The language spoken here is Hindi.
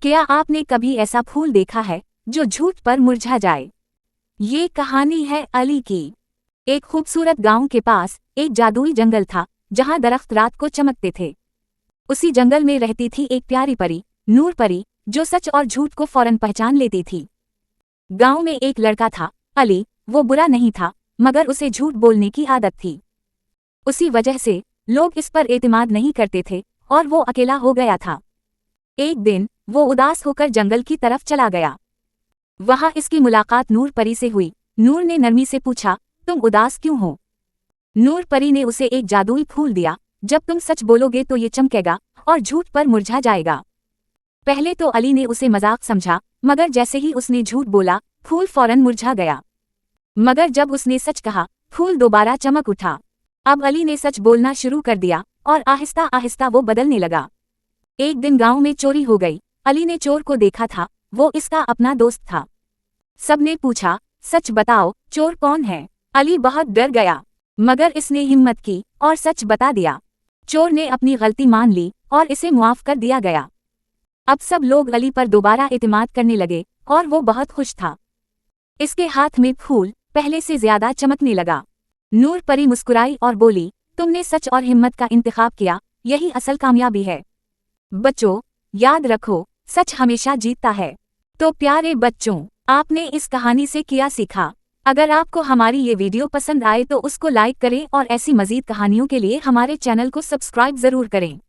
क्या आपने कभी ऐसा फूल देखा है जो झूठ पर मुरझा जाए? ये कहानी है अली की। एक खूबसूरत गांव के पास एक जादुई जंगल था जहां दरख्त रात को चमकते थे। उसी जंगल में रहती थी एक प्यारी परी, नूर परी, जो सच और झूठ को फौरन पहचान लेती थी। गांव में एक लड़का था, अली। वो बुरा नहीं था, मगर उसे झूठ बोलने की आदत थी। उसी वजह से लोग इस पर एतमाद नहीं करते थे और वो अकेला हो गया था। एक दिन वो उदास होकर जंगल की तरफ चला गया। वहां इसकी मुलाकात नूर परी से हुई। नूर ने नरमी से पूछा, तुम उदास क्यों हो? नूर परी ने उसे एक जादुई फूल दिया। जब तुम सच बोलोगे तो ये चमकेगा और झूठ पर मुरझा जाएगा। पहले तो अली ने उसे मजाक समझा, मगर जैसे ही उसने झूठ बोला, फूल फौरन मुरझा गया। मगर जब उसने सच कहा, फूल दोबारा चमक उठा। अब अली ने सच बोलना शुरू कर दिया और आहिस्ता आहिस्ता वो बदलने लगा। एक दिन गांव में चोरी हो गई। अली ने चोर को देखा था, वो इसका अपना दोस्त था। सबने पूछा, सच बताओ, चोर कौन है? अली बहुत डर गया, मगर इसने हिम्मत की और सच बता दिया। चोर ने अपनी गलती मान ली और इसे मुआफ कर दिया गया। अब सब लोग अली पर दोबारा एतमाद करने लगे और वो बहुत खुश था। इसके हाथ में फूल पहले से ज्यादा चमकने लगा। नूर परी मुस्कुराई और बोली, तुमने सच और हिम्मत का इंतखाब किया, यही असल कामयाबी है। बच्चों, याद रखो, सच हमेशा जीतता है। तो प्यारे बच्चों, आपने इस कहानी से क्या सीखा? अगर आपको हमारी ये वीडियो पसंद आए तो उसको लाइक करें और ऐसी मज़ीद कहानियों के लिए हमारे चैनल को सब्सक्राइब जरूर करें।